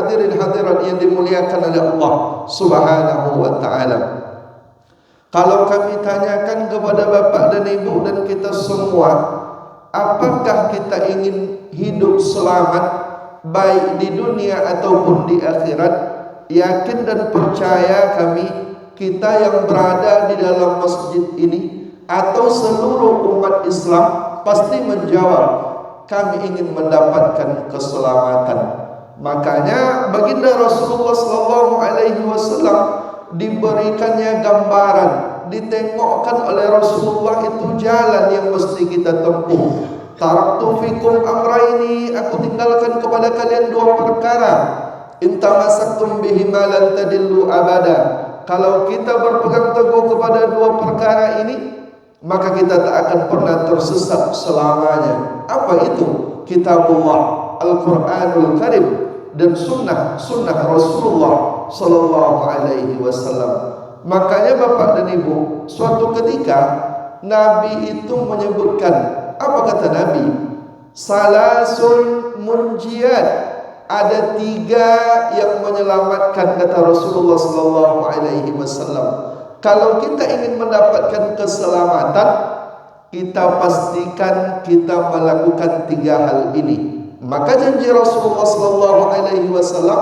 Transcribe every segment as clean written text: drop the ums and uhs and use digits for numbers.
hadirin hadirat yang dimuliakan oleh Allah Subhanahu wa taala. Kalau kami tanyakan kepada bapak dan ibu dan kita semua, apakah kita ingin hidup selamat baik di dunia ataupun di akhirat? Yakin dan percaya kami, kita yang berada di dalam masjid ini atau seluruh umat Islam pasti menjawab, kami ingin mendapatkan keselamatan. Makanya baginda Rasulullah SAW diberikannya gambaran, ditengokkan oleh Rasulullah itu jalan yang mesti kita tempuh. Taraktu fikum amraini, aku tinggalkan kepada kalian dua perkara. In tamassaktum bihima lan tadillu abada. Kalau kita berpegang teguh kepada dua perkara ini, maka kita tak akan pernah tersesat selamanya. Apa itu? Kitabullah, Al-Quranul Karim, dan sunnah Rasulullah Sallallahu Alaihi Wasallam. Makanya bapak dan ibu, suatu ketika Nabi itu menyebutkan, apa kata Nabi? Salasun munjiat, ada 3 yang menyelamatkan, kata Rasulullah Sallallahu Alaihi Wasallam. Kalau kita ingin mendapatkan keselamatan, kita pastikan kita melakukan 3 hal ini. Maka janji Rasulullah Sallallahu Alaihi Wasallam,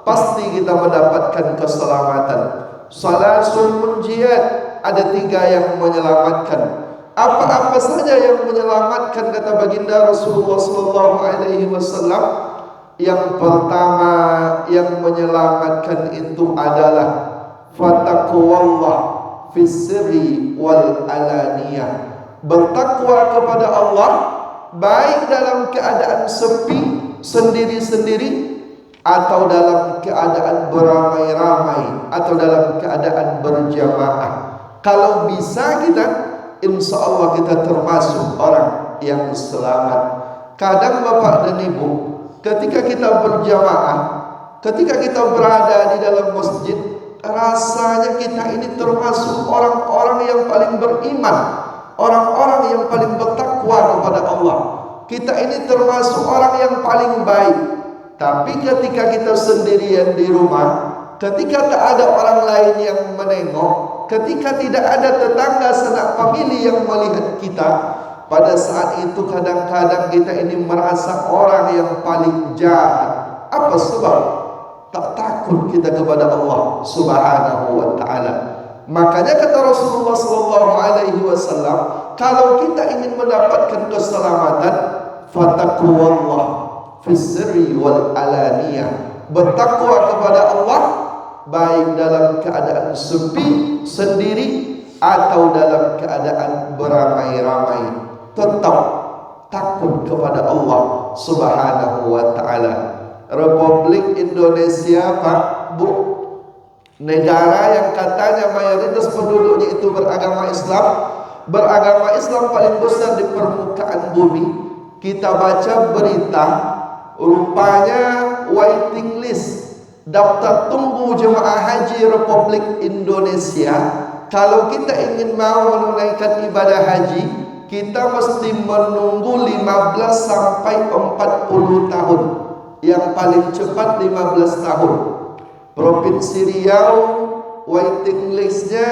pasti kita mendapatkan keselamatan. Salasun munjiat, ada 3 yang menyelamatkan. Apa-apa saja yang menyelamatkan, kata baginda Rasulullah Sallallahu Alaihi Wasallam. Yang pertama yang menyelamatkan itu adalah fataqwallah fis sirri wal alaniyah, bertakwa kepada Allah baik dalam keadaan sepi sendiri-sendiri atau dalam keadaan beramai-ramai atau dalam keadaan berjamaah. Kalau bisa kita, insya Allah kita termasuk orang yang selamat. Kadang bapak dan ibu, ketika kita berjamaah, ketika kita berada di dalam masjid, rasanya kita ini termasuk orang-orang yang paling beriman, orang-orang yang paling bertakwa kepada Allah. Kita ini termasuk orang yang paling baik. Tapi ketika kita sendirian di rumah, ketika tak ada orang lain yang menengok, ketika tidak ada tetangga sanak famili yang melihat kita, pada saat itu kadang-kadang kita ini merasa orang yang paling jahat. Apa sebab? Tak takut kita kepada Allah Subhanahu wa taala. Makanya kata Rasulullah Sallallahu Alaihi Wasallam, kalau kita ingin mendapatkan keselamatan, fataqwallah fis sirri wal alaniyah, bertakwa kepada Allah baik dalam keadaan sepi sendiri atau dalam keadaan beramai-ramai. Tetap takut kepada Allah Subhanahu wa taala. Republik Indonesia, Pak, Bu, negara yang katanya mayoritas penduduknya itu beragama Islam paling besar di permukaan bumi. Kita baca berita, rupanya waiting list, daftar tunggu jemaah haji Republik Indonesia. Kalau kita ingin mau menunaikan ibadah haji, kita mesti menunggu 15 sampai 40 tahun. Yang paling cepat 15 tahun. Provinsi Riau waiting listnya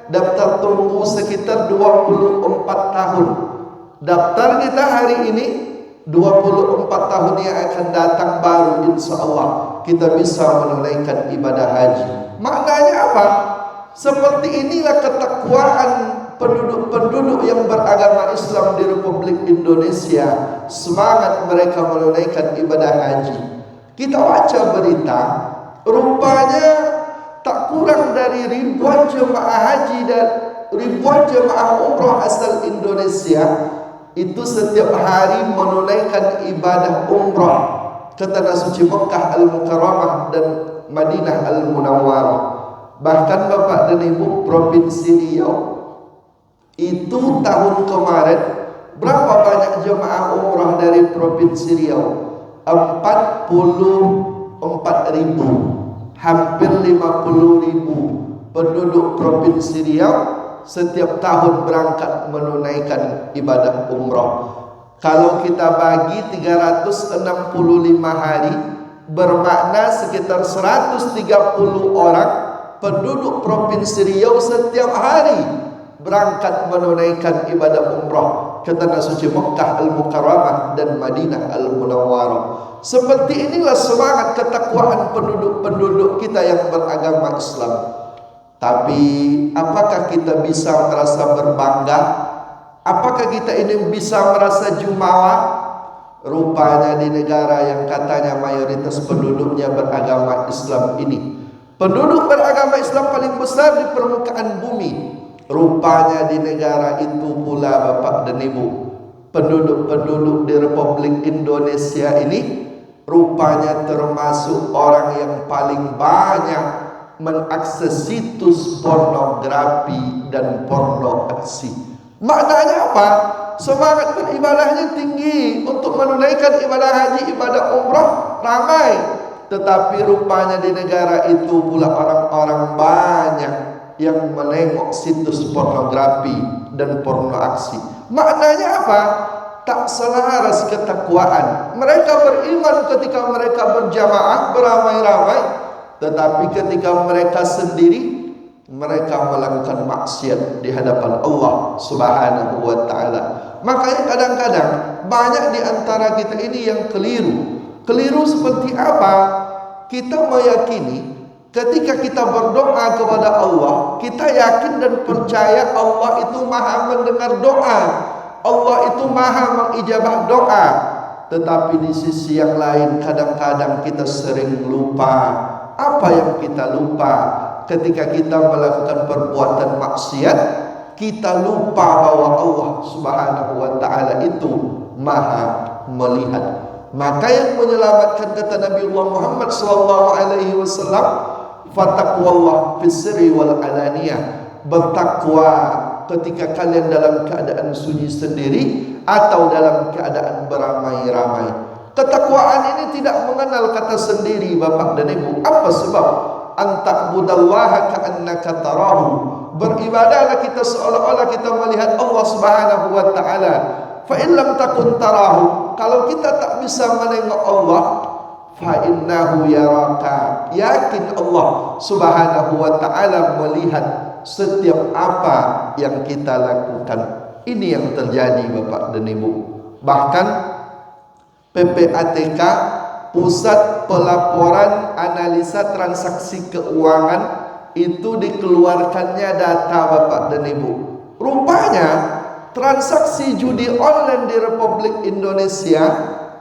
daftar tunggu sekitar 24 tahun. Daftar kita hari ini, 24 tahun yang akan datang baru insya Allah kita bisa menunaikan ibadah haji. Maknanya apa? Seperti inilah ketakwaan penduduk-penduduk yang beragama Islam di Republik Indonesia. Semangat mereka menunaikan ibadah haji. Kita baca berita, rupanya tak kurang dari ribuan jemaah haji dan ribuan jemaah umrah asal Indonesia itu setiap hari menunaikan ibadah umrah ke tanah suci Mekah Al-Mukarramah dan Madinah Al-Munawwarah. Bahkan Bapak dan Ibu, Provinsi Riau itu tahun kemarin berapa banyak jemaah umrah dari Provinsi Riau? 44.000, hampir 50.000 penduduk Provinsi Riau setiap tahun berangkat menunaikan ibadah umrah. Kalau kita bagi 365 hari, bermakna sekitar 130 orang penduduk Provinsi Riau setiap hari berangkat menunaikan ibadah umrah ke tanah suci Mekah Al-Mukarramah dan Madinah Al-Munawwarah. Seperti inilah semangat ketakwaan penduduk-penduduk kita yang beragama Islam. Tapi apakah kita bisa merasa berbangga? Apakah kita ini bisa merasa jumawa? Rupanya di negara yang katanya mayoritas penduduknya beragama Islam ini, penduduk beragama Islam paling besar di permukaan bumi, rupanya di negara itu pula Bapak dan Ibu, penduduk-penduduk di Republik Indonesia ini rupanya termasuk orang yang paling banyak mengakses situs pornografi dan porno aksi. Maknanya apa? Semangat beribadahnya tinggi, untuk menunaikan ibadah haji, ibadah umrah ramai, tetapi rupanya di negara itu pula orang-orang banyak yang menengok situs pornografi dan porno aksi. Maknanya apa? Tak selaras ketakwaan. Mereka beriman ketika mereka berjamaah beramai-ramai, tetapi ketika mereka sendiri, mereka melakukan maksiat di hadapan Allah Subhanahu wa taala. Makanya kadang-kadang banyak di antara kita ini yang keliru. Keliru seperti apa? Kita meyakini ketika kita berdoa kepada Allah, kita yakin dan percaya Allah itu maha mendengar doa, Allah itu maha mengijabah doa. Tetapi di sisi yang lain kadang-kadang kita sering lupa. Apa yang kita lupa? Ketika kita melakukan perbuatan maksiat, kita lupa bahwa Allah Subhanahu wa taala itu maha melihat. Maka yang menyelamatkan, kata Nabiullah Muhammad sallallahu alaihi wasallam, fataqwallah fis sirri wal alaniyah, bertakwa ketika kalian dalam keadaan sunyi sendiri atau dalam keadaan beramai-ramai. Ketakwaan ini tidak mengenal kata sendiri Bapak dan Ibu. Apa sebab? Anta'budallaha ka'annaka tarahu, beribadahlah kita seolah-olah kita melihat Allah Subhanahu wa taala. Fa in lam takun tarahu, kalau kita tak bisa menengok Allah, fa innahu yaraka, yakin Allah Subhanahu wa taala melihat setiap apa yang kita lakukan. Ini yang terjadi Bapak dan Ibu. Bahkan PPATK, Pusat Pelaporan Analisa Transaksi Keuangan, itu dikeluarkannya data Bapak dan Ibu. Rupanya transaksi judi online di Republik Indonesia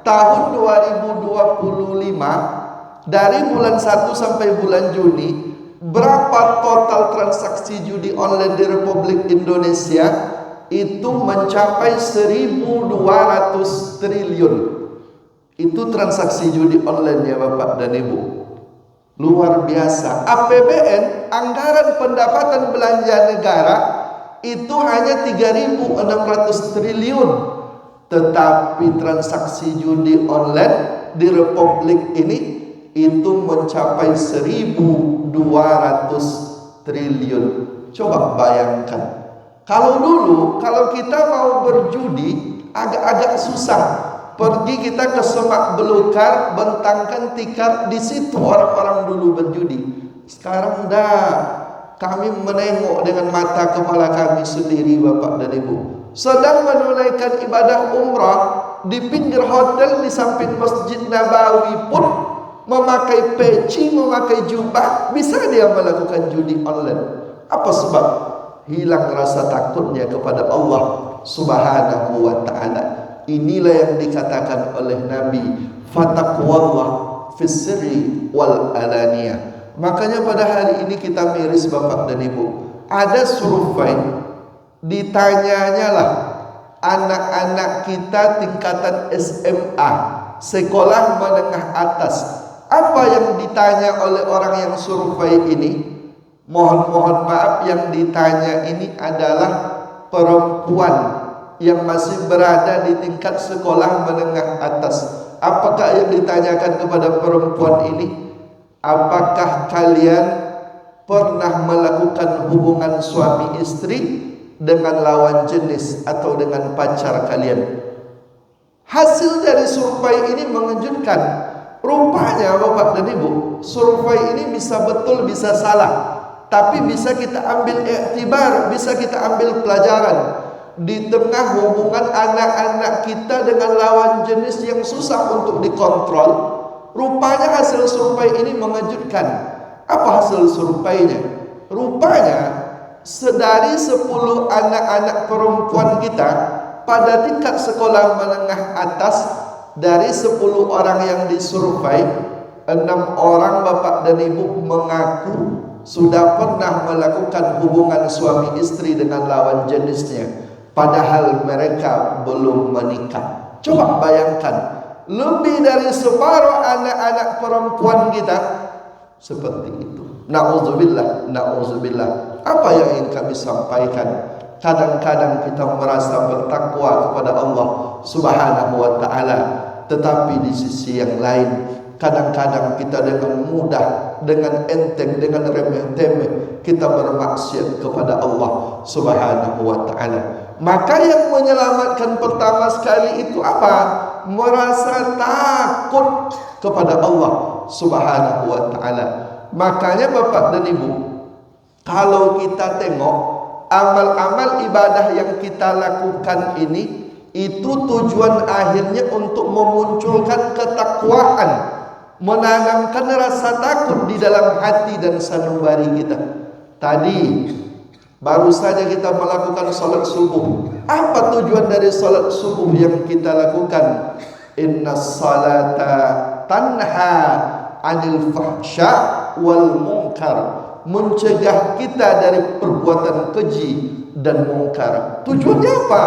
tahun 2025, dari bulan 1 sampai bulan Juni, berapa total transaksi judi online di Republik Indonesia? Itu mencapai 1.200 triliun. Itu transaksi judi online ya Bapak dan Ibu. Luar biasa. APBN, anggaran pendapatan belanja negara, itu hanya 3.600 triliun. Tetapi transaksi judi online di Republik ini itu mencapai 1.200 triliun. Coba bayangkan. Kalau dulu, kalau kita mau berjudi agak-agak susah. Pergi kita ke Semak Belukar, bentangkan tikar, di situ orang-orang dulu berjudi. Sekarang kami menengok dengan mata kepala kami sendiri Bapak dan Ibu. Sedang menunaikan ibadah umrah di pinggir hotel di samping Masjid Nabawi pun memakai peci, memakai jubah, bisa dia melakukan judi online. Apa sebab? Hilang rasa takutnya kepada Allah Subhanahu wa ta'ala. Inilah yang dikatakan oleh Nabi, fataqwallah fis sirri wal alaniyah. Makanya pada hari ini kita miris Bapak dan Ibu, ada survei, ditanyanyalah anak-anak kita tingkatan SMA, sekolah menengah atas. Apa yang ditanya oleh orang yang survei ini? Mohon maaf, yang ditanya ini adalah perempuan yang masih berada di tingkat sekolah menengah atas. Apakah yang ditanyakan kepada perempuan ini? Apakah kalian pernah melakukan hubungan suami istri dengan lawan jenis atau dengan pacar kalian? Hasil dari survei ini mengejutkan. Rupanya Bapak dan Ibu, survei ini bisa betul bisa salah, tapi bisa kita ambil iktibar, bisa kita ambil pelajaran. Di tengah hubungan anak-anak kita dengan lawan jenis yang susah untuk dikontrol, rupanya hasil survei ini mengejutkan. Apa hasil surveinya? Rupanya dari 10 anak-anak perempuan kita pada tingkat sekolah menengah atas, dari 10 orang yang disurvei, 6 orang Bapak dan Ibu mengaku sudah pernah melakukan hubungan suami istri dengan lawan jenisnya, padahal mereka belum menikah. Coba bayangkan, lebih dari separuh anak-anak perempuan kita seperti itu. Na'udzubillah, na'udzubillah. Apa yang ingin kami sampaikan? Kadang-kadang kita merasa bertakwa kepada Allah Subhanahu wa ta'ala, tetapi di sisi yang lain kadang-kadang kita dengan mudah, dengan enteng, dengan remeh-temeh kita bermaksiat kepada Allah Subhanahu wa ta'ala. Maka yang menyelamatkan pertama sekali itu apa? Merasa takut kepada Allah Subhanahu wa ta'ala. Makanya Bapak dan Ibu, kalau kita tengok amal-amal ibadah yang kita lakukan ini, itu tujuan akhirnya untuk memunculkan ketakwaan, menanamkan rasa takut di dalam hati dan sanubari kita. Tadi baru saja kita melakukan salat subuh. Apa tujuan dari salat subuh yang kita lakukan? Innas salata tanha 'anil fahsya wal munkar, mencegah kita dari perbuatan keji dan mungkar. Tujuannya apa?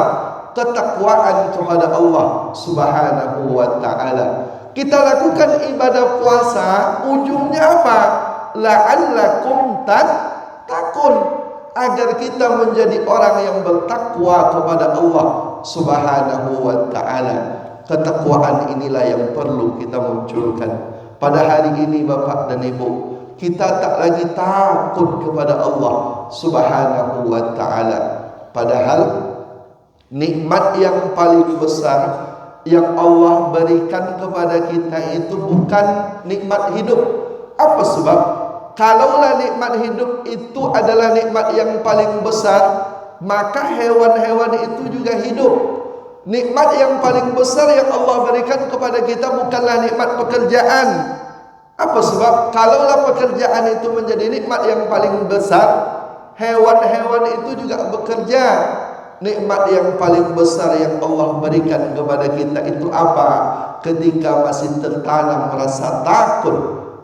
Ketakwaan kepada Allah Subhanahu wa ta'ala. Kita lakukan ibadah puasa, ujungnya apa? La'allakum tattaqun, agar kita menjadi orang yang bertakwa kepada Allah Subhanahu wa ta'ala. Ketakwaan inilah yang perlu kita munculkan. Pada hari ini Bapak dan Ibu, kita tak lagi takut kepada Allah Subhanahu wa ta'ala. Padahal nikmat yang paling besar yang Allah berikan kepada kita itu bukan nikmat hidup. Apa sebab? Kalaulah nikmat hidup itu adalah nikmat yang paling besar, maka hewan-hewan itu juga hidup. Nikmat yang paling besar yang Allah berikan kepada kita bukanlah nikmat pekerjaan. Apa sebab? Kalaulah pekerjaan itu menjadi nikmat yang paling besar, hewan-hewan itu juga bekerja. Nikmat yang paling besar yang Allah berikan kepada kita itu apa? Ketika masih tertanam rasa takut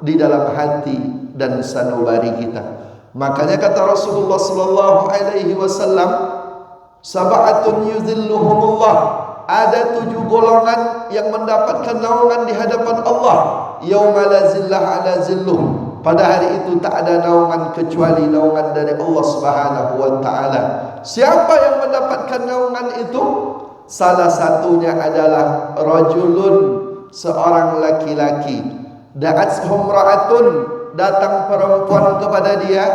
di dalam hati dan sanubari kita. Makanya kata Rasulullah sallallahu alaihi wasallam, sab'atun yuzilluhumullah, ada 7 golongan yang mendapatkan naungan di hadapan Allah, yauma la zillah ala zilluh, pada hari itu tak ada naungan kecuali naungan dari Allah Subhanahu wa ta'ala. Siapa yang mendapatkan naungan itu? Salah satunya adalah rajulun, seorang laki-laki, da'at humra'atun, datang perempuan kepada dia.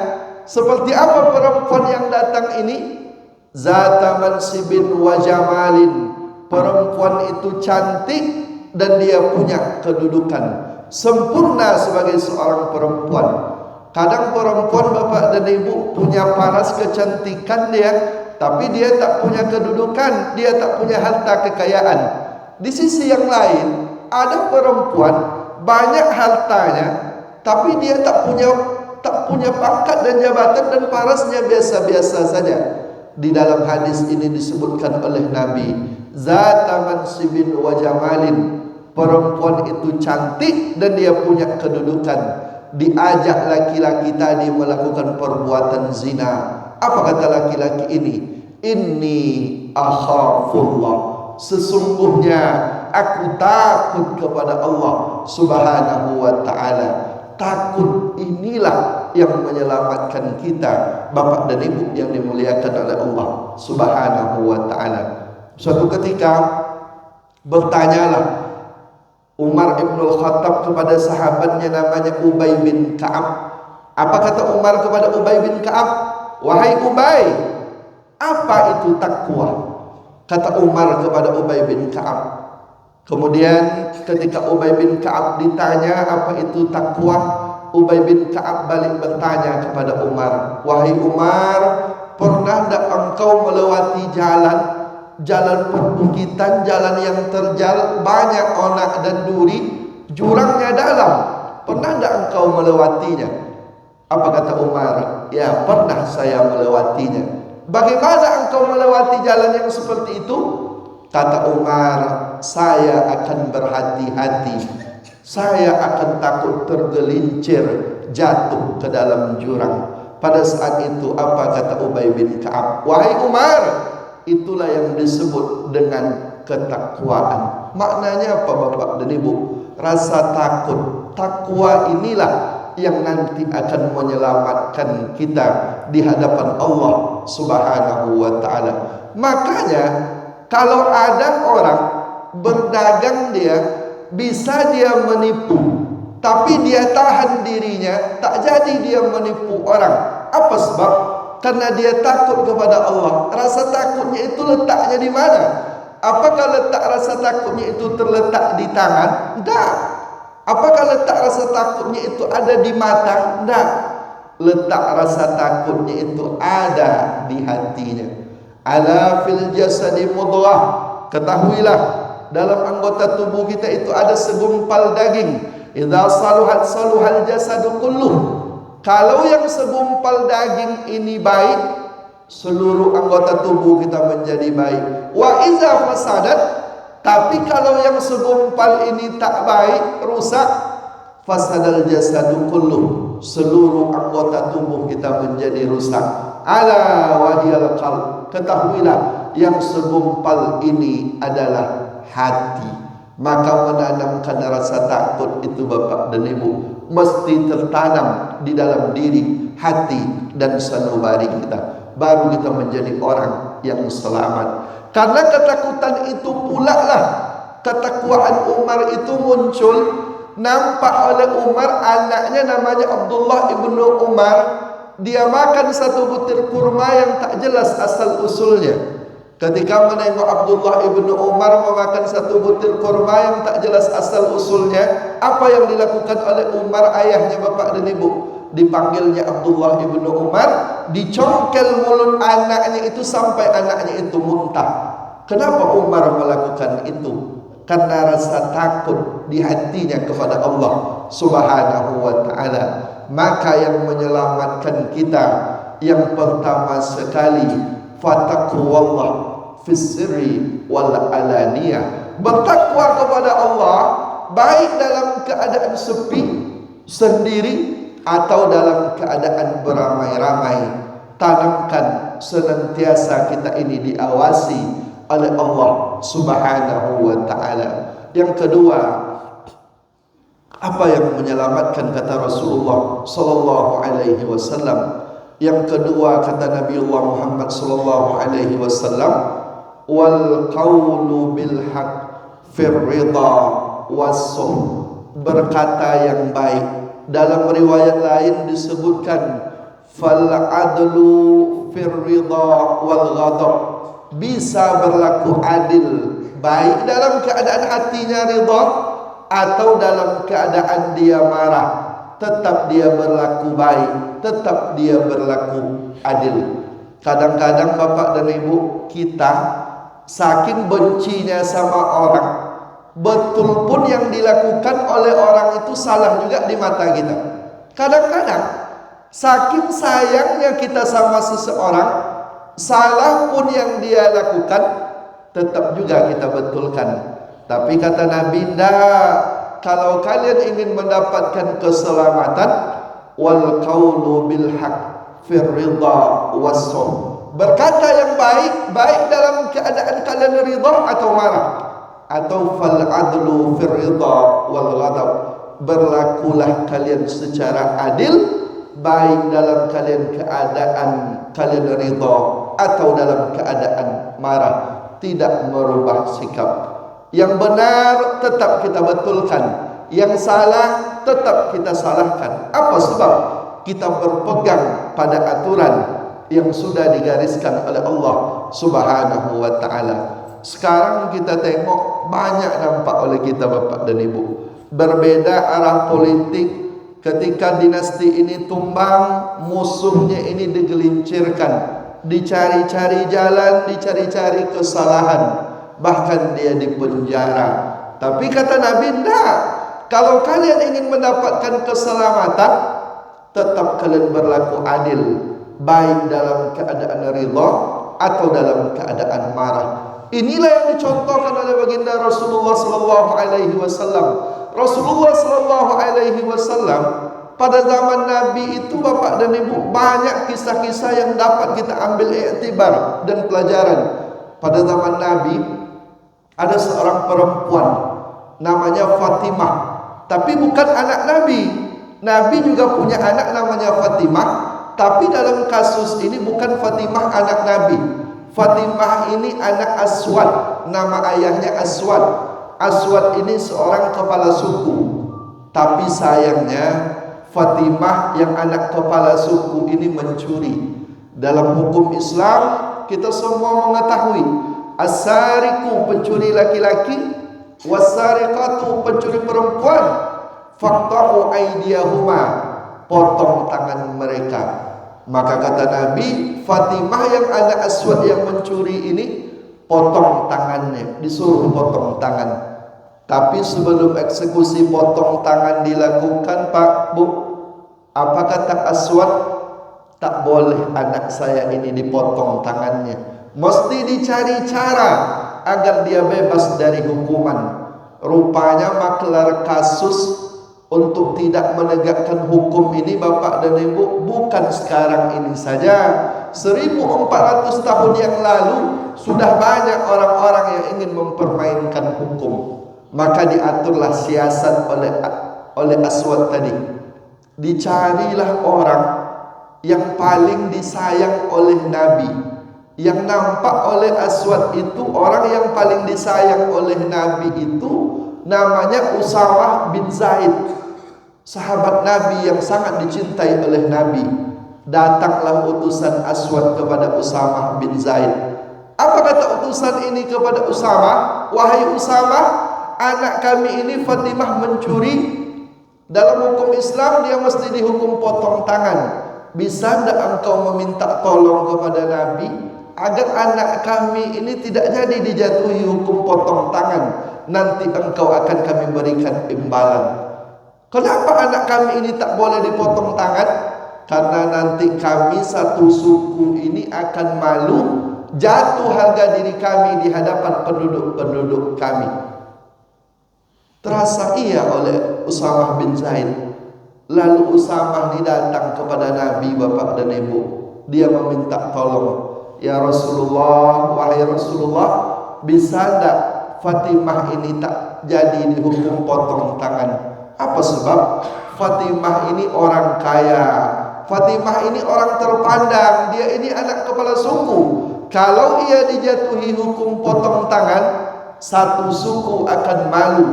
Seperti apa perempuan yang datang ini? Zata mansibin wa jamalin, perempuan itu cantik dan dia punya kedudukan sempurna sebagai seorang perempuan. Kadang perempuan Bapak dan Ibu punya paras kecantikan dia, tapi dia tak punya kedudukan, dia tak punya harta kekayaan. Di sisi yang lain, ada perempuan banyak hartanya, tapi dia tak punya pangkat dan jabatan dan parasnya biasa-biasa saja. Di dalam hadis ini disebutkan oleh Nabi, zata mansibin wa jamalin, perempuan itu cantik dan dia punya kedudukan. Diajak laki-laki tadi melakukan perbuatan zina. Apa kata laki-laki ini? Inni akhafullah, sesungguhnya aku takut kepada Allah Subhanahu wa ta'ala. Takut inilah yang menyelamatkan kita, Bapak dan Ibu yang dimuliakan oleh Allah Subhanahu wa ta'ala. Suatu ketika bertanyalah Umar Ibnul Khattab kepada sahabatnya namanya Ubay bin Ka'ab. Apa kata Umar kepada Ubay bin Ka'ab? Wahai Ubay, apa itu takwa? Kata Umar kepada Ubay bin Ka'ab, Kemudian ketika Ubay bin Ka'ab ditanya apa itu takwa, Ubay bin Ka'ab balik bertanya kepada Umar, "Wahai Umar, pernah tak engkau melewati jalan perbukitan, jalan yang terjal, banyak onak dan duri, jurangnya dalam. Pernah tak engkau melewatinya?" Apa kata Umar? "Ya, pernah saya melewatinya." "Bagaimana engkau melewati jalan yang seperti itu?" Kata Umar, "Saya akan berhati-hati. Saya akan takut tergelincir jatuh ke dalam jurang." Pada saat itu apa kata Ubay bin Ka'ab? "Wahai Umar, itulah yang disebut dengan ketakwaan." Maknanya apa Bapak dan Ibu? Rasa takut. Takwa inilah yang nanti akan menyelamatkan kita di hadapan Allah Subhanahu wa taala. Makanya kalau ada orang berdagang, dia bisa dia menipu, tapi dia tahan dirinya, tak jadi dia menipu orang. Apa sebab? Karena dia takut kepada Allah. Rasa takutnya itu letaknya di mana? Apakah letak rasa takutnya itu terletak di tangan? Tidak. Apakah letak rasa takutnya itu ada di mata? Tidak. Letak rasa takutnya itu ada di hatinya. Ala fil jasadi mudghah. Ketahuilah, dalam anggota tubuh kita itu ada segumpal daging. Idza saluhat saluhal jasadu kulluh. Kalau yang segumpal daging ini baik, seluruh anggota tubuh kita menjadi baik. Wa idza fasadat, tapi kalau yang segumpal ini tak baik, rusak, fasadal jasadu kulluh, seluruh anggota tubuh kita menjadi rusak. Ala wahiyal qalb, ketahuilah yang segumpal ini adalah hati. Maka menanamkan rasa takut itu Bapak dan Ibu mesti tertanam di dalam diri, hati dan sanubari kita. Baru kita menjadi orang yang selamat. Karena ketakutan itu pula lah ketakwaan Umar itu muncul. Nampak oleh Umar, anaknya namanya Abdullah ibnu Umar, dia makan satu butir kurma yang tak jelas asal usulnya. Ketika menengok Abdullah ibnu Umar memakan satu butir kurma yang tak jelas asal usulnya, apa yang dilakukan oleh Umar, ayahnya Bapak dan Ibu? Dipanggilnya Abdullah ibnu Umar, dicongkel mulut anaknya itu sampai anaknya itu muntah. Kenapa Umar melakukan itu? Karena rasa takut di hatinya kepada Allah Subhanahu wa ta'ala. Maka yang menyelamatkan kita yang pertama sekali, fataqwallah fis sirri wal alaniyah. Bertakwa kepada Allah baik dalam keadaan sepi sendiri atau dalam keadaan beramai-ramai. Tanamkan senantiasa kita ini diawasi oleh Allah Subhanahu wa ta'ala. Yang kedua, apa yang menyelamatkan, kata Rasulullah sallallahu alaihi wasallam. Yang kedua kata Nabiullah Muhammad sallallahu alaihi wasallam, wal qawlu bil haq fir ridha was-suh, berkata yang baik. Dalam riwayat lain disebutkan fal adlu fir ridha wal ghadab, bisa berlaku adil baik dalam keadaan hatinya ridha atau dalam keadaan dia marah, tetap dia berlaku baik, tetap dia berlaku adil. Kadang-kadang Bapak dan Ibu, kita saking bencinya sama orang, betul pun yang dilakukan oleh orang itu salah juga di mata kita. Kadang-kadang saking sayangnya kita sama seseorang, salah pun yang dia lakukan tetap juga kita betulkan. Tapi kata Nabi, kalau kalian ingin mendapatkan keselamatan, wal qawlu bil haq fir ridha was-suh, berkata yang baik, baik dalam keadaan kalian ridha atau marah. Atau fal adlu fir ridha wal ghadab, berlakulah kalian secara adil baik dalam keadaan kalian ridha atau dalam keadaan marah, tidak merubah sikap. Yang benar tetap kita betulkan, yang salah tetap kita salahkan. Apa sebab? Kita berpegang pada aturan yang sudah digariskan oleh Allah Subhanahu wa ta'ala. Sekarang kita tengok banyak nampak oleh kita Bapak dan Ibu, berbeda arah politik. Ketika dinasti ini tumbang, musuhnya ini digelincirkan, dicari-cari jalan, dicari-cari kesalahan, bahkan dia dipenjara. Tapi kata Nabi, tidak. Kalau kalian ingin mendapatkan keselamatan, tetap kalian berlaku adil, baik dalam keadaan ridha atau dalam keadaan marah. Inilah yang dicontohkan oleh baginda Rasulullah sallallahu alaihi wasallam. Rasulullah sallallahu alaihi wasallam pada zaman Nabi itu Bapak dan Ibu, banyak kisah-kisah yang dapat kita ambil iktibar dan pelajaran. Pada zaman Nabi ada seorang perempuan namanya Fatimah, tapi bukan anak Nabi. Nabi juga punya anak namanya Fatimah, tapi dalam kasus ini bukan Fatimah anak Nabi. Fatimah ini anak Aswad, nama ayahnya Aswad. Aswad ini seorang kepala suku. Tapi sayangnya Fatimah yang anak kepala suku ini mencuri. Dalam hukum Islam kita semua mengetahui, as-sariqu pencuri laki-laki, was-sariqatu pencuri perempuan, faqta'u aydiyahuma, potong tangan mereka. Maka kata Nabi, Fatimah yang anak Aswad yang mencuri ini, potong tangannya, disuruh potong tangan. Tapi sebelum eksekusi potong tangan dilakukan, Pak, Bu, apa kata Aswad? Tak boleh anak saya ini dipotong tangannya, mesti dicari cara agar dia bebas dari hukuman. Rupanya maklar kasus untuk tidak menegakkan hukum ini Bapak dan Ibu bukan sekarang ini saja. 1400 tahun yang lalu sudah banyak orang-orang yang ingin mempermainkan hukum. Maka diaturlah siasat oleh Aswad tadi. Dicarilah orang yang paling disayang oleh Nabi. Yang nampak oleh Aswad itu orang yang paling disayang oleh Nabi itu namanya Usamah bin Zaid, sahabat Nabi yang sangat dicintai oleh Nabi. Datanglah utusan Aswad kepada Usamah bin Zaid. Apa kata utusan ini kepada Usamah? Wahai Usamah, anak kami ini Fatimah mencuri. Dalam hukum Islam dia mesti dihukum potong tangan. Bisa tidak engkau meminta tolong kepada Nabi agar anak kami ini tidak jadi dijatuhi hukum potong tangan? Nanti engkau akan kami berikan imbalan. Kenapa anak kami ini tak boleh dipotong tangan? Karena nanti kami satu suku ini akan malu, jatuh harga diri kami di hadapan penduduk-penduduk kami. Terasa iya oleh Usamah bin Zaid. Lalu Usamah datang kepada Nabi Bapak dan Ibu. Dia meminta tolong, ya Rasulullah, wahai Rasulullah, bisa tidak Fatimah ini tak jadi dihukum potong tangan? Apa sebab? Fatimah ini orang kaya, Fatimah ini orang terpandang, dia ini anak kepala suku. Kalau ia dijatuhi hukum potong tangan, satu suku akan malu,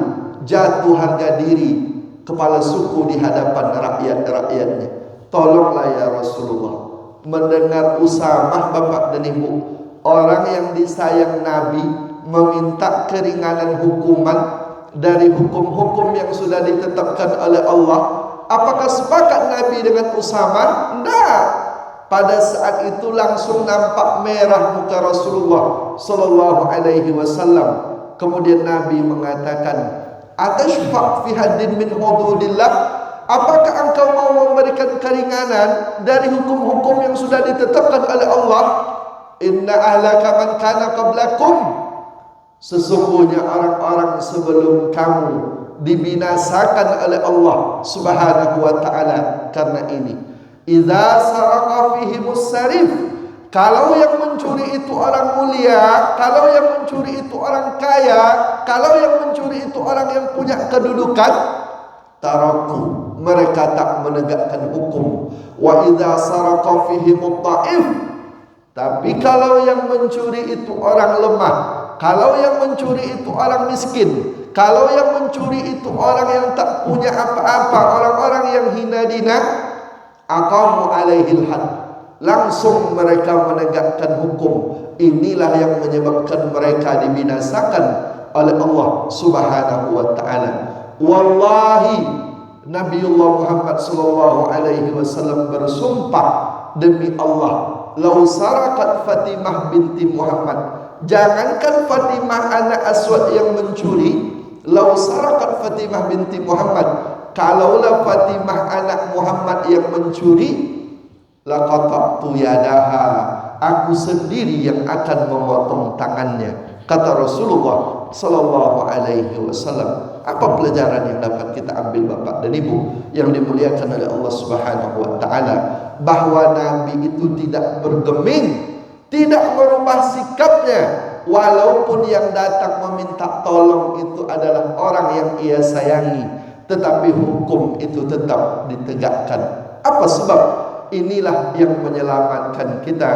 jatuh harga diri kepala suku di hadapan rakyat-rakyatnya. Tolonglah ya Rasulullah. Mendengar Usamah Bapak dan Ibu, orang yang disayang Nabi, meminta keringanan hukuman dari hukum-hukum yang sudah ditetapkan oleh Allah. Apakah sepakat Nabi dengan Usamah? Tidak. Pada saat itu langsung nampak merah muka Rasulullah sallallahu alaihi wasallam. Kemudian Nabi mengatakan, "Atashfa' fi haddin min hududillah?" Apakah engkau mau memberikan keringanan dari hukum-hukum yang sudah ditetapkan oleh Allah? Inna ahlaka man kana qablakum. Sesungguhnya orang-orang sebelum kamu dibinasakan oleh Allah Subhanahu wa taala karena ini. Idza saraqa fihimus sarif. Kalau yang mencuri itu orang mulia, kalau yang mencuri itu orang kaya, kalau yang mencuri itu orang yang punya kedudukan, taraku, mereka tak menegakkan hukum. Wa idza saraqa fihimut ta'if. Tapi kalau yang mencuri itu orang lemah, kalau yang mencuri itu orang miskin, kalau yang mencuri itu orang yang tak punya apa-apa, orang-orang yang hina dina, aqamu alaihil had, langsung mereka menegakkan hukum. inilah yang menyebabkan mereka dibinasakan oleh Allah Subhanahu wa taala. Wallahi, Nabiullah Muhammad sallallahu alaihi wasallam bersumpah demi Allah, lau sarakat Fatimah binti Muhammad, jangankan Fatimah anak Aswad yang mencuri, lau sarakat Fatimah binti Muhammad, kalaulah Fatimah anak Muhammad yang mencuri, laqata'tu yadaha, aku sendiri yang akan memotong tangannya, kata Rasulullah sallallahu alaihi wasallam. Apa pelajaran yang dapat kita ambil Bapak dan Ibu yang dimuliakan oleh Allah Subhanahu wa taala? Bahwa Nabi itu tidak bergeming, tidak merubah sikapnya, walaupun yang datang meminta tolong itu adalah orang yang ia sayangi, tetapi hukum itu tetap ditegakkan. Apa sebab? Inilah yang menyelamatkan kita.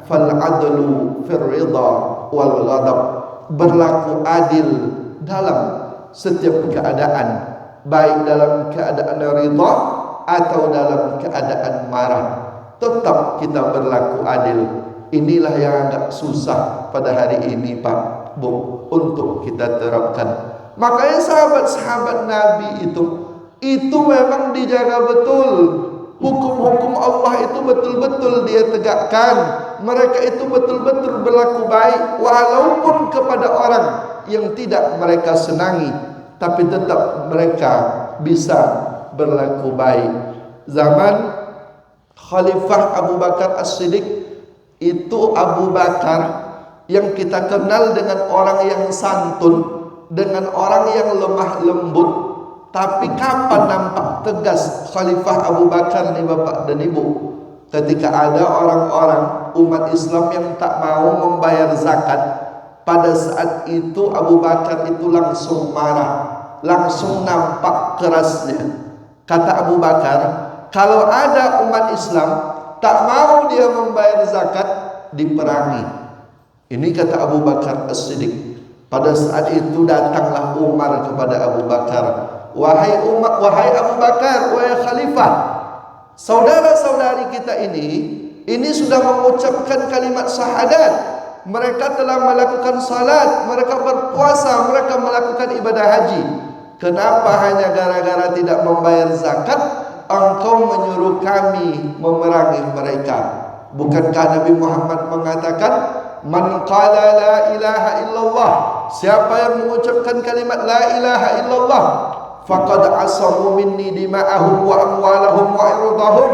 Fal adlu fir ridha wal ghadab, berlaku adil dalam setiap keadaan, baik dalam keadaan ridha atau dalam keadaan marah, tetap kita berlaku adil. Inilah yang agak susah pada hari ini Pak Bu untuk kita terapkan. Makanya sahabat-sahabat Nabi itu memang dijaga betul. Hukum-hukum Allah itu betul-betul dia tegakkan. Mereka itu betul-betul berlaku baik walaupun kepada orang yang tidak mereka senangi, tapi tetap mereka bisa berlaku baik. Zaman Khalifah Abu Bakar As-Siddiq itu, Abu Bakar yang kita kenal dengan orang yang santun, dengan orang yang lemah lembut. Tapi kapan nampak tegas Khalifah Abu Bakar nih Bapak dan Ibu? Ketika ada orang-orang umat Islam yang tak mau membayar zakat, pada saat itu Abu Bakar itu langsung marah, langsung nampak kerasnya. Kata Abu Bakar, kalau ada umat Islam tak mau dia membayar zakat, diperangi. Ini kata Abu Bakar As-Siddiq. Pada saat itu datanglah Umar kepada Abu Bakar, wahai Abu Bakar, wahai Khalifah, saudara-saudari kita ini sudah mengucapkan kalimat syahadat. Mereka telah melakukan salat, mereka berpuasa, mereka melakukan ibadah haji. Kenapa hanya gara-gara tidak membayar zakat engkau menyuruh kami memerangi mereka? Bukankah Nabi Muhammad mengatakan, man qala la ilaha illallah, siapa yang mengucapkan kalimat la ilaha illallah, faqad asamu minni dima'ahum wa amwalahum wa irdahum,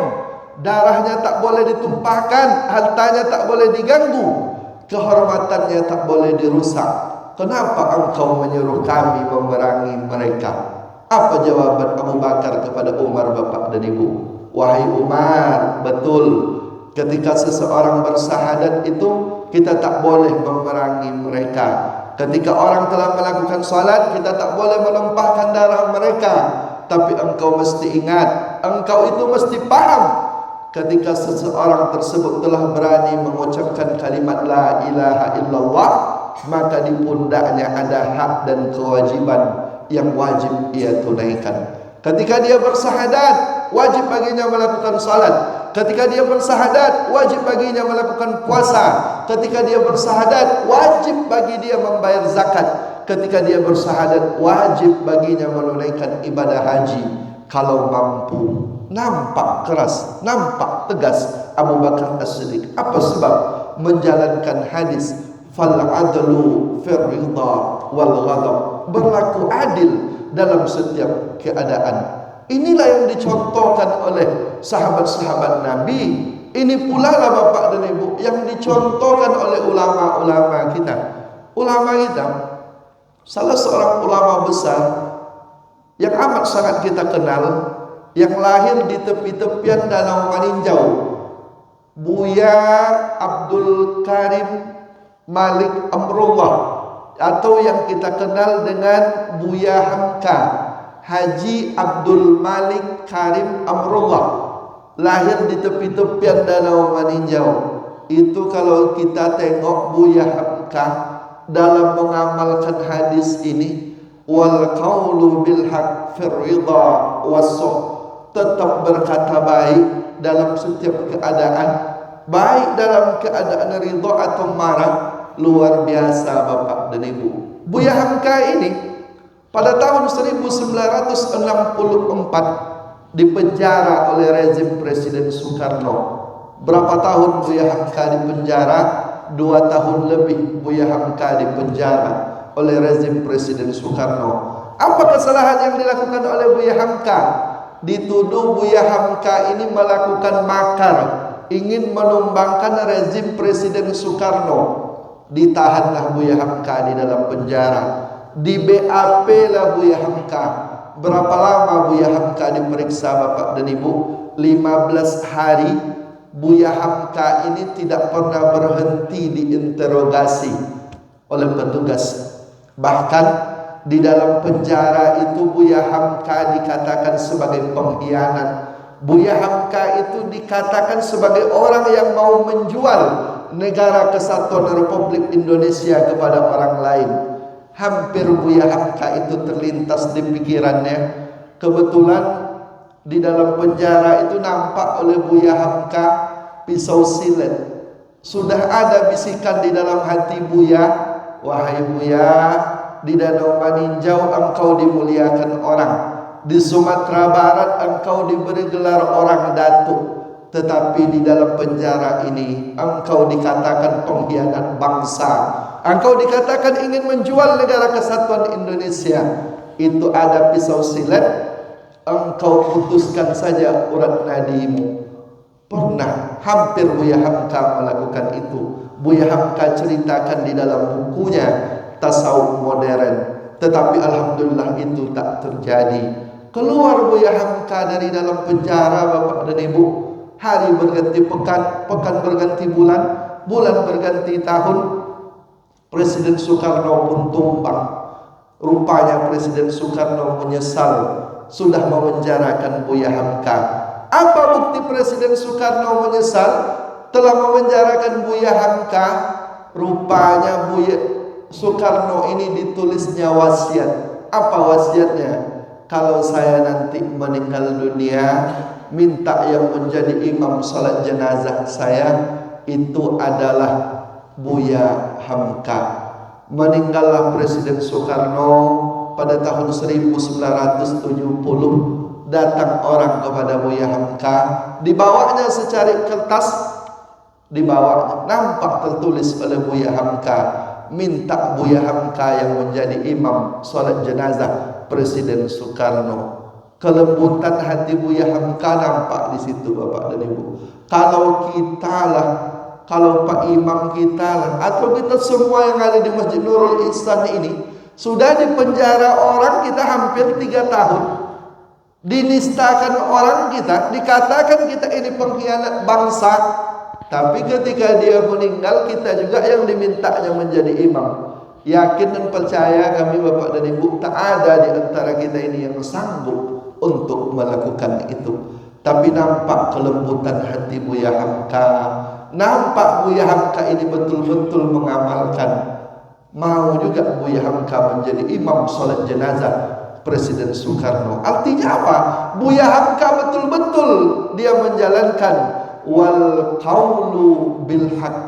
darahnya tak boleh ditumpahkan, hartanya tak boleh diganggu, kehormatannya tak boleh dirusak. Kenapa engkau menyuruh kami memerangi mereka? Apa jawaban Abu Bakar kepada Umar Bapak dan Ibu? Wahai Umar, betul, ketika seseorang bersahadat itu kita tak boleh memerangi mereka. Ketika orang telah melakukan salat, kita tak boleh menumpahkan darah mereka. Tapi engkau mesti ingat, engkau itu mesti paham, ketika seseorang tersebut telah berani mengucapkan kalimat la ilaha illallah, maka di pundaknya ada hak dan kewajiban yang wajib ia tunaikan. Ketika dia bersahadat, wajib baginya melakukan salat. Ketika dia bersahadat, wajib baginya melakukan puasa. Ketika dia bersahadat, wajib bagi dia membayar zakat. Ketika dia bersahadat, wajib baginya menunaikan ibadah haji kalau mampu. Nampak keras, nampak tegas Abu Bakar As-Siddiq. Apa sebab? Menjalankan hadis fal adlu fir ridha wal ghadab, berlaku adil dalam setiap keadaan. Inilah yang dicontohkan oleh sahabat-sahabat Nabi. Ini pula lah Bapak dan Ibu yang dicontohkan oleh ulama-ulama kita. Ulama kita, salah seorang ulama besar yang amat sangat kita kenal, yang lahir di tepi-tepian Danau Maninjau, Buya Abdul Karim Malik Amrullah, atau yang kita kenal dengan Buya Hamka, Haji Abdul Malik Karim Amrullah, lahir di tepi-tepian Danau Maninjau. Itu kalau kita tengok Buya Hamka dalam mengamalkan hadis ini, wal qaulu bil haq fir ridha was tetap berkata baik dalam setiap keadaan, baik dalam keadaan ridha atau marah, luar biasa Bapak dan Ibu. Buya Hamka ini pada tahun 1964 dipenjara oleh rezim Presiden Soekarno. Berapa tahun Buya Hamka dipenjara? 2 tahun lebih Buya Hamka dipenjara oleh rezim Presiden Soekarno. Apa kesalahan yang dilakukan oleh Buya Hamka? Dituduh Buya Hamka ini melakukan makar, ingin menumbangkan rezim Presiden Soekarno. Ditahanlah Buya Hamka di dalam penjara, di BAP lah Buya Hamka. Berapa lama Buya Hamka diperiksa Bapak dan Ibu? 15 hari. Buya Hamka ini tidak pernah berhenti diinterogasi oleh petugas. Bahkan di dalam penjara itu Buya Hamka dikatakan sebagai pengkhianat. Buya Hamka itu dikatakan sebagai orang yang mau menjual negara kesatuan Republik Indonesia kepada orang lain. Hampir Buya Hamka itu terlintas di pikirannya. Kebetulan di dalam penjara itu nampak oleh Buya Hamka pisau silet. Sudah ada bisikan di dalam hati Buya, wahai Buya, di Danau Maninjau engkau dimuliakan orang, di Sumatera Barat engkau diberi gelar orang datuk, tetapi di dalam penjara ini engkau dikatakan pengkhianat bangsa, engkau dikatakan ingin menjual negara kesatuan Indonesia. Itu ada pisau silet, engkau putuskan saja urat nadimu. Pernah hampir Buya Hamka melakukan itu. Buya Hamka ceritakan di dalam bukunya Tasawuf Modern, tetapi alhamdulillah itu tak terjadi. Keluar Buya Hamka dari dalam penjara Bapak dan Ibu. Hari berganti pekan, pekan berganti bulan, bulan berganti tahun. Presiden Soekarno pun tumbang. Rupanya Presiden Soekarno menyesal sudah memenjarakan Buya Hamka. Apa bukti Presiden Soekarno menyesal telah memenjarakan Buya Hamka? Rupanya Buya Soekarno ini ditulisnya wasiat. Apa wasiatnya? Kalau saya nanti meninggal dunia, minta yang menjadi imam salat jenazah saya itu adalah Buya Hamka. Meninggallah Presiden Soekarno pada tahun 1970. Datang orang kepada Buya Hamka, dibawanya secari kertas, dibawanya nampak tertulis oleh Buya Hamka, minta Buya Hamka yang menjadi imam salat jenazah Presiden Soekarno. Kelembutan hati Buya Hamka nampak di situ Bapak dan Ibu. Kalau kita lah, kalau Pak Imam kita lah, atau kita semua yang ada di Masjid Nurul Ihsan ini sudah dipenjara orang kita hampir 3 tahun, dinistakan orang kita, dikatakan kita ini pengkhianat bangsa, tapi ketika dia meninggal kita juga yang dimintanya menjadi imam. Yakin dan percaya kami Bapak dan Ibu, tak ada di antara kita ini yang sanggup untuk melakukan itu. Tapi nampak kelembutan hati Buya Hamka, nampak Buya Hamka ini betul-betul mengamalkan. Mau juga Buya Hamka menjadi imam salat jenazah Presiden Soekarno. Artinya apa? Buya Hamka betul-betul dia menjalankan wal qaulu bil haq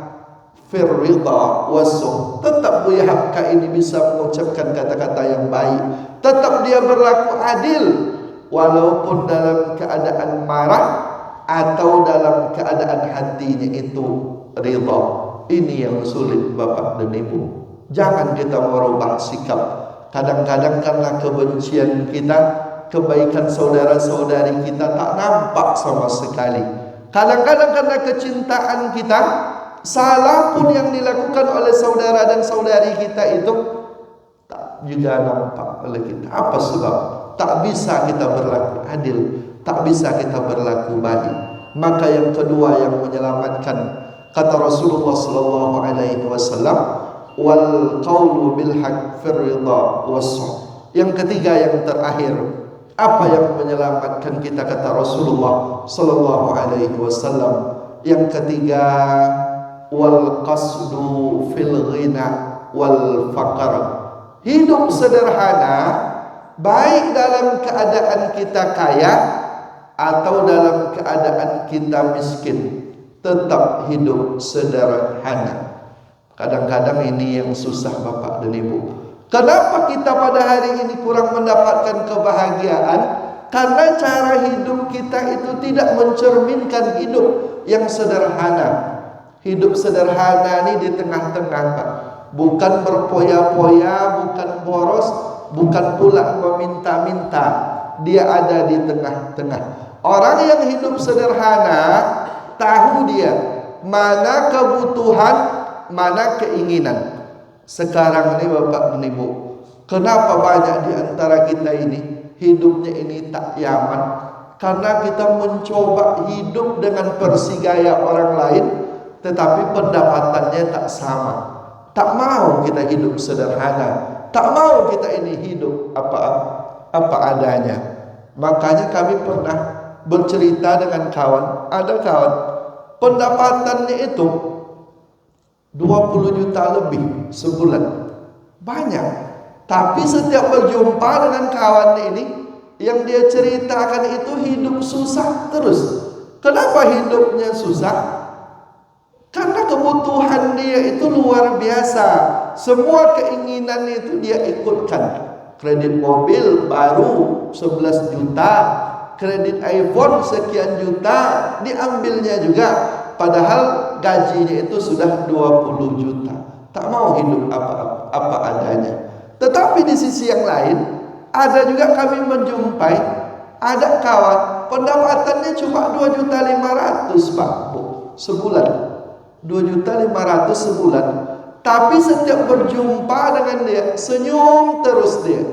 fir ridha wasuh. Tetap Buya Hamka ini bisa mengucapkan kata-kata yang baik. Tetap dia berlaku adil walaupun dalam keadaan marah atau dalam keadaan hatinya itu ridha. Ini yang sulit Bapak dan Ibu. Jangan kita merubah sikap. Kadang-kadang karena kebencian kita, kebaikan saudara-saudari kita tak nampak sama sekali. Kadang-kadang karena kecintaan kita, salah pun yang dilakukan oleh saudara dan saudari kita itu tak juga nampak oleh kita. Apa sebab? Tak bisa kita berlaku adil, tak bisa kita berlaku baik. Maka yang kedua yang menyelamatkan, kata Rasulullah sallallahu alaihi wasallam, wal qaulu bil haq fir ridha was-suh. Yang ketiga yang terakhir, apa yang menyelamatkan kita kata Rasulullah sallallahu alaihi wasallam? Yang ketiga, wal qasdu fil ghina wal faqr. Hidup sederhana baik dalam keadaan kita kaya atau dalam keadaan kita miskin, tetap hidup sederhana. Kadang-kadang ini yang susah Bapak dan Ibu. Kenapa kita pada hari ini kurang mendapatkan kebahagiaan? Karena cara hidup kita itu tidak mencerminkan hidup yang sederhana. Hidup sederhana ini di tengah-tengah Pak. Bukan berpoya-poya, bukan boros, bukan pula meminta-minta. Dia ada di tengah-tengah. Orang yang hidup sederhana tahu dia mana kebutuhan, mana keinginan. Sekarang ini Bapak dan Ibu, kenapa banyak di antara kita ini hidupnya ini tak nyaman? Karena kita mencoba hidup dengan versi-gaya orang lain, tetapi pendapatannya tak sama. Tak mau kita hidup sederhana, tak mau kita ini hidup apa adanya. Makanya kami pernah bercerita dengan kawan, ada kawan pendapatannya itu 20 juta lebih sebulan, banyak. Tapi setiap berjumpa dengan kawan ini, yang dia ceritakan itu hidup susah terus. Kenapa hidupnya susah? Karena kebutuhan dia itu luar biasa. Semua keinginan itu dia ikutkan. Kredit mobil baru 11 juta, kredit iPhone sekian juta, diambilnya juga. Padahal gajinya itu sudah 20 juta. Tak mau hidup apa adanya. Tetapi di sisi yang lain, ada juga kami menjumpai, ada kawan pendapatannya cuma 2.500.000 Pak Bu, sebulan. 2.500.000 sebulan. Tapi setiap berjumpa dengan dia, senyum terus dia.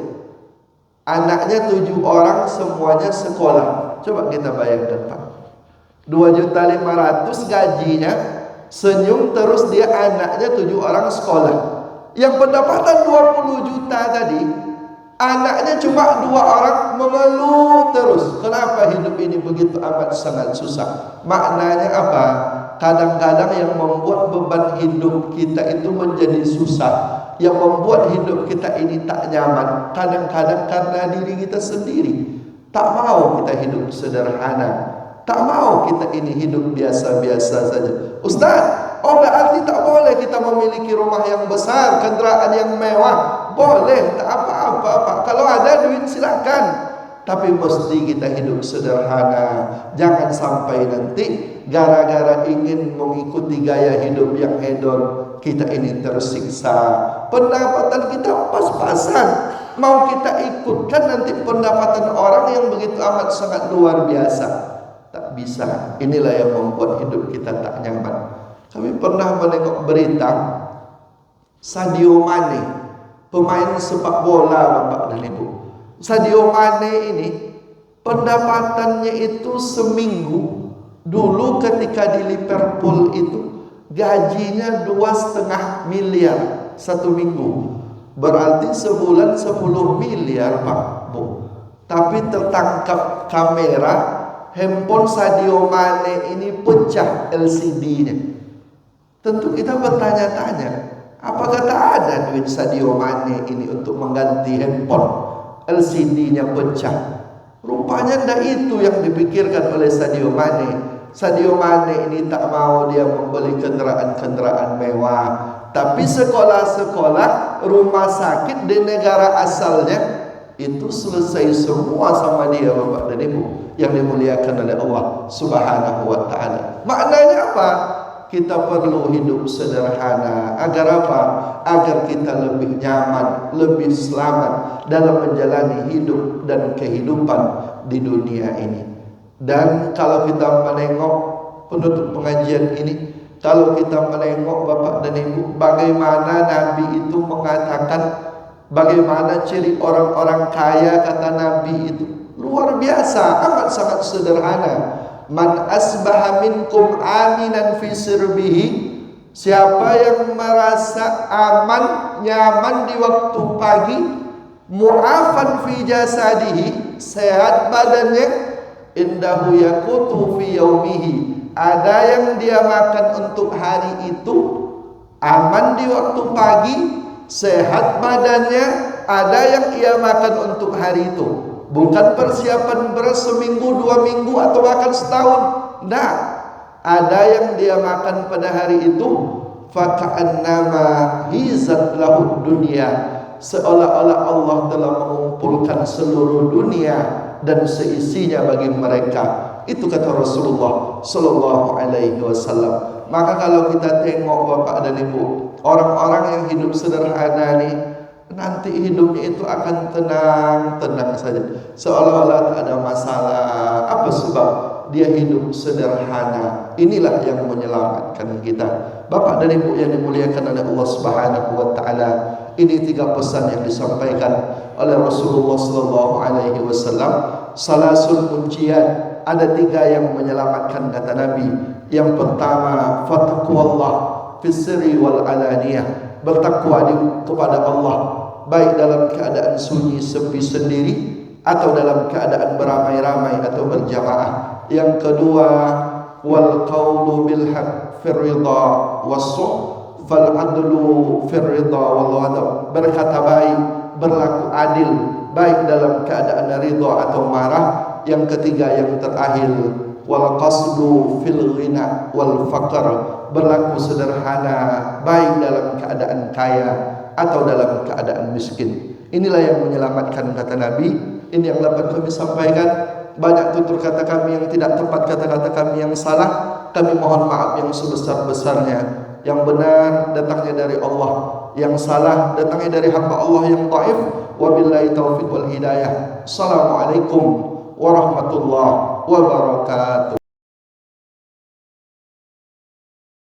Anaknya 7 orang, semuanya sekolah. Coba kita bayangkan Pak, 2.500.000 gajinya, senyum terus dia, anaknya 7 orang sekolah. Yang pendapatan 20 juta tadi, anaknya cuma 2 orang, mengeluh terus. Kenapa hidup ini begitu amat sangat susah? Maknanya apa? Kadang-kadang yang membuat beban hidup kita itu menjadi susah, yang membuat hidup kita ini tak nyaman, kadang-kadang karena diri kita sendiri. Tak mau kita hidup sederhana, tak mau kita ini hidup biasa-biasa saja. Ustaz, oh berarti tak boleh kita memiliki rumah yang besar, kendaraan yang mewah? Boleh, tak apa-apa Pak. Kalau ada duit silakan. Tapi mesti kita hidup sederhana. Jangan sampai nanti gara-gara ingin mengikuti gaya hidup yang hedon, kita ini tersiksa. Pendapatan kita pas-pasan, mau kita ikutkan nanti pendapatan orang yang begitu amat sangat luar biasa. Tak bisa. Inilah yang membuat hidup kita tak nyaman. Kami pernah menengok berita Sadio Mane, pemain sepak bola Bapak dan Ibu. Sadio Mane ini pendapatannya itu seminggu dulu ketika di Liverpool itu gajinya 2,5 miliar satu minggu. Berarti sebulan 10 miliar Pak Bu. Tapi tertangkap kamera, handphone Sadio Mane ini pecah LCD-nya. Tentu kita bertanya-tanya, apakah tak ada duit Sadio Mane ini untuk mengganti handphone? LCD-nya pecah. Rupanya tidak itu yang dipikirkan oleh Sadio Mane. Sadio Mane ini tak mau dia membeli kendaraan-kendaraan mewah, tapi sekolah-sekolah, rumah sakit di negara asalnya itu selesai semua sama dia Bapak dan Ibu yang dimuliakan oleh Allah Subhanahu wa taala. Maknanya apa? Kita perlu hidup sederhana. Agar apa? Agar kita lebih nyaman, lebih selamat dalam menjalani hidup dan kehidupan di dunia ini. Dan kalau kita menengok penutup pengajian ini, kalau kita menengok Bapak dan Ibu, bagaimana Nabi itu mengatakan, bagaimana ciri orang-orang kaya, kata Nabi itu luar biasa, amat sangat sederhana. Man asbaha minkum aminan fi sirbihi, siapa yang merasa aman, nyaman di waktu pagi, mu'afan fi jasadihi, sehat badannya, indahu yaqutu fi yaumihi, ada yang dia makan untuk hari itu, aman di waktu pagi, sehat badannya, ada yang ia makan untuk hari itu. Bukan persiapan beras seminggu, 2 minggu, atau bahkan setahun. Nah, Ada yang dia makan pada hari itu faka'annama hizat lahu dunya, seolah-olah Allah telah mengumpulkan seluruh dunia dan seisinya bagi mereka. Itu kata Rasulullah sallallahu alaihi wasallam. Maka kalau kita tengok Bapak dan Ibu, orang-orang yang hidup sederhana ni, nanti hidupnya itu akan tenang-tenang saja, seolah-olah tak ada masalah. Apa sebab? Dia hidup sederhana. Inilah yang menyelamatkan kita. Bapak dan Ibu yang dimuliakan oleh Allah Subhanahu wa taala, ini 3 pesan yang disampaikan oleh Rasulullah sallallahu alaihi wasallam. Salasul munciat, ada 3 yang menyelamatkan kata Nabi. Yang pertama, fataqwallah fis sirri wal alaniyah, bertakwa kepada Allah baik dalam keadaan sunyi sepi sendiri atau dalam keadaan beramai-ramai atau berjamaah. Yang kedua, wal qawlu bil haqq fir ridha was-suh fal adlu fir ridha wal ghadab, berkata baik, berlaku adil baik dalam keadaan ridha atau marah. Yang ketiga, yang terakhir, wal qasdu fil ghina wal faqr, berlaku sederhana baik dalam keadaan kaya atau dalam keadaan miskin. Inilah yang menyelamatkan kata Nabi. Ini yang dapat kami sampaikan. Banyak tutur kata kami yang tidak tepat, kata-kata kami yang salah, kami mohon maaf yang sebesar-besarnya. Yang benar datangnya dari Allah, yang salah datangnya dari hamba Allah yang dhaif. Wabillahi taufiq wal hidayah. Assalamualaikum warahmatullahi wabarakatuh.